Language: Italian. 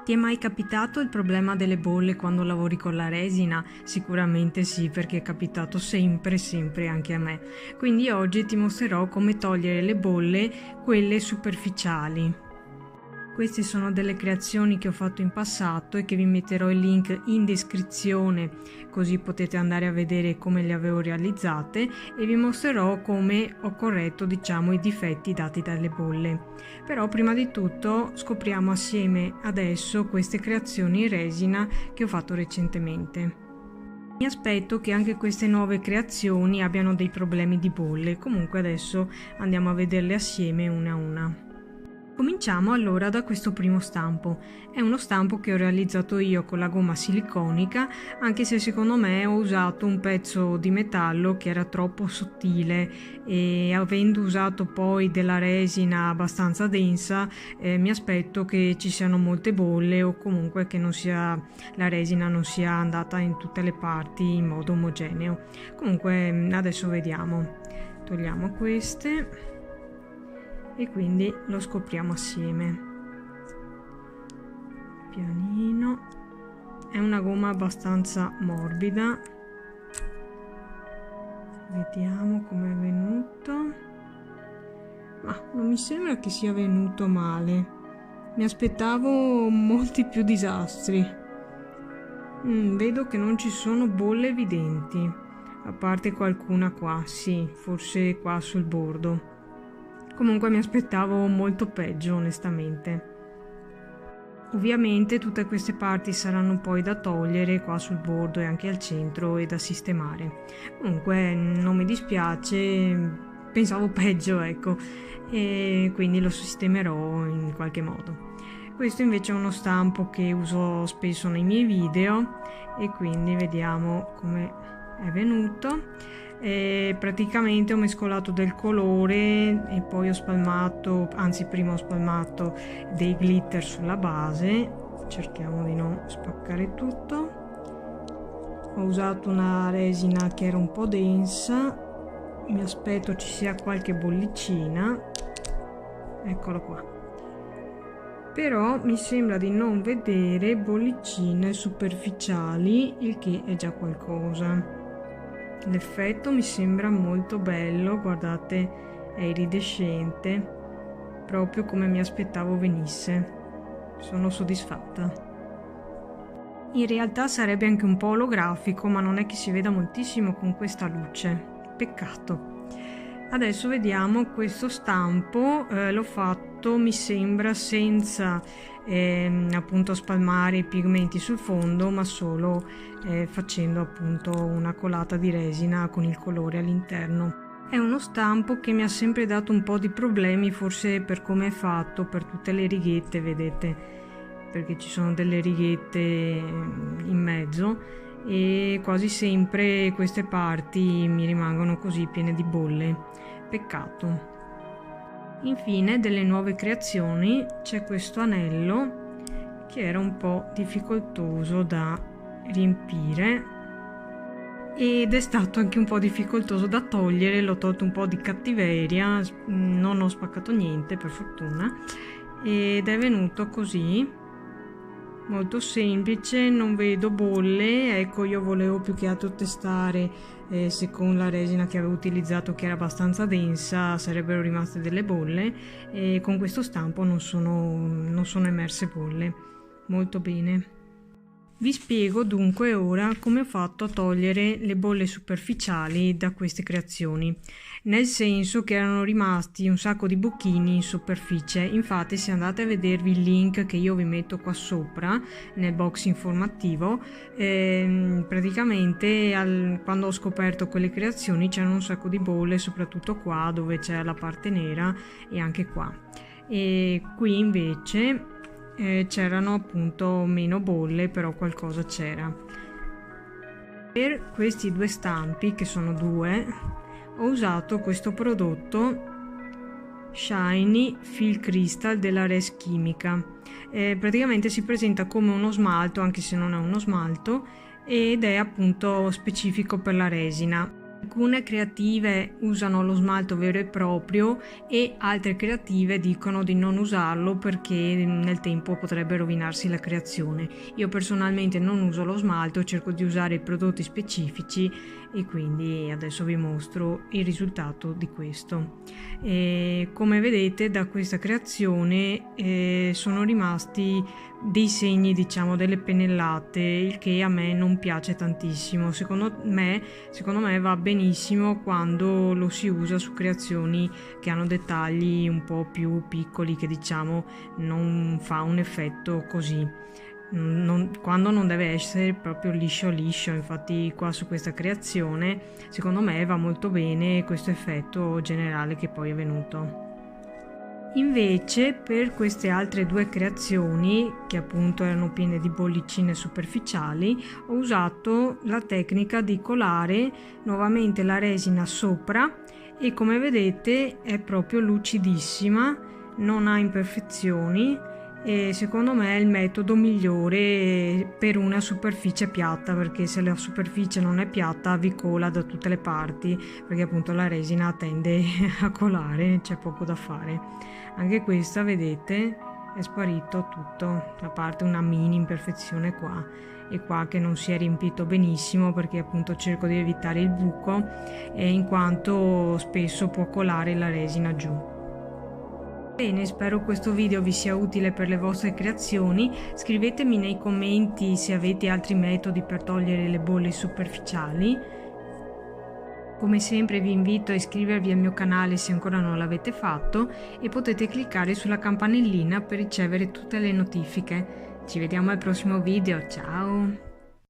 Ti è mai capitato il problema delle bolle quando lavori con la resina? Sicuramente sì, perché è capitato sempre anche a me. Quindi oggi ti mostrerò come togliere le bolle, quelle superficiali. Queste sono delle creazioni che ho fatto in passato e che vi metterò il link in descrizione, così potete andare a vedere come le avevo realizzate e vi mostrerò come ho corretto, diciamo, i difetti dati dalle bolle. Però prima di tutto scopriamo assieme adesso queste creazioni in resina che ho fatto recentemente. Mi aspetto che anche queste nuove creazioni abbiano dei problemi di bolle, comunque adesso andiamo a vederle assieme una a una. Cominciamo allora da questo primo stampo. È uno stampo che ho realizzato io con la gomma siliconica, anche se secondo me ho usato un pezzo di metallo che era troppo sottile e avendo usato poi della resina abbastanza densa mi aspetto che ci siano molte bolle o comunque che la resina non sia andata in tutte le parti in modo omogeneo. Comunque adesso vediamo. Togliamo queste e quindi lo scopriamo assieme pianino. È una gomma abbastanza morbida, vediamo com'è venuto, ma non mi sembra che sia venuto male, mi aspettavo molti più disastri. Vedo che non ci sono bolle evidenti, a parte qualcuna qua, sì, forse qua sul bordo. Comunque mi aspettavo molto peggio, onestamente. Ovviamente tutte queste parti saranno poi da togliere qua sul bordo e anche al centro e da sistemare. Comunque non mi dispiace, pensavo peggio, ecco, e quindi lo sistemerò in qualche modo. Questo invece è uno stampo che uso spesso nei miei video e quindi vediamo come è venuto. Praticamente ho mescolato del colore e poi ho spalmato, anzi prima ho spalmato dei glitter sulla base. Cerchiamo di non spaccare tutto. Ho usato una resina che era un po' densa, mi aspetto ci sia qualche bollicina, eccolo qua, però mi sembra di non vedere bollicine superficiali, il che è già qualcosa. L'effetto mi sembra molto bello, guardate, è iridescente, proprio come mi aspettavo venisse. Sono soddisfatta. In realtà sarebbe anche un po' olografico, ma non è che si veda moltissimo con questa luce. Peccato. Adesso vediamo questo stampo, l'ho fatto, mi sembra, senza appunto spalmare i pigmenti sul fondo, ma solo facendo appunto una colata di resina con il colore all'interno. È uno stampo che mi ha sempre dato un po' di problemi, forse per come è fatto, per tutte le righette, vedete, perché ci sono delle righette in mezzo e quasi sempre queste parti mi rimangono così piene di bolle. Peccato. Infine, delle nuove creazioni c'è questo anello che era un po' difficoltoso da riempire ed è stato anche un po' difficoltoso da togliere, l'ho tolto un po' di cattiveria, non ho spaccato niente per fortuna ed è venuto così. Molto semplice, non vedo bolle, ecco, io volevo più che altro testare se con la resina che avevo utilizzato, che era abbastanza densa, sarebbero rimaste delle bolle, e con questo stampo non sono emerse bolle. Molto bene. Vi spiego dunque ora come ho fatto a togliere le bolle superficiali da queste creazioni, nel senso che erano rimasti un sacco di buchini in superficie. Infatti, se andate a vedervi il link che io vi metto qua sopra nel box informativo, praticamente quando ho scoperto quelle creazioni c'erano un sacco di bolle, soprattutto qua dove c'è la parte nera e anche qua, e qui invece c'erano appunto meno bolle, però qualcosa c'era. Per questi due stampi, che sono due, ho usato questo prodotto Shiny Fill Crystal della Res Chimica. Praticamente si presenta come uno smalto, anche se non è uno smalto, ed è appunto specifico per la resina. Alcune creative usano lo smalto vero e proprio e altre creative dicono di non usarlo perché nel tempo potrebbe rovinarsi la creazione. Io personalmente non uso lo smalto, cerco di usare i prodotti specifici e quindi adesso vi mostro il risultato di questo. Come vedete da questa creazione sono rimasti dei segni, diciamo, delle pennellate, il che a me non piace tantissimo. Secondo me va benissimo quando lo si usa su creazioni che hanno dettagli un po' più piccoli, che diciamo non fa un effetto così. Quando non deve essere proprio liscio liscio. Infatti qua su questa creazione secondo me va molto bene questo effetto generale che poi è venuto. Invece per queste altre due creazioni, che appunto erano piene di bollicine superficiali, ho usato la tecnica di colare nuovamente la resina sopra e come vedete è proprio lucidissima, non ha imperfezioni e secondo me è il metodo migliore per una superficie piatta, perché se la superficie non è piatta vi cola da tutte le parti, perché appunto la resina tende a colare, c'è poco da fare. Anche questa, vedete, è sparito tutto, a parte una mini imperfezione qua e qua che non si è riempito benissimo, perché appunto cerco di evitare il buco in quanto spesso può colare la resina giù. Bene, spero questo video vi sia utile per le vostre creazioni. Scrivetemi nei commenti se avete altri metodi per togliere le bolle superficiali. Come sempre vi invito a iscrivervi al mio canale se ancora non l'avete fatto e potete cliccare sulla campanellina per ricevere tutte le notifiche. Ci vediamo al prossimo video, ciao!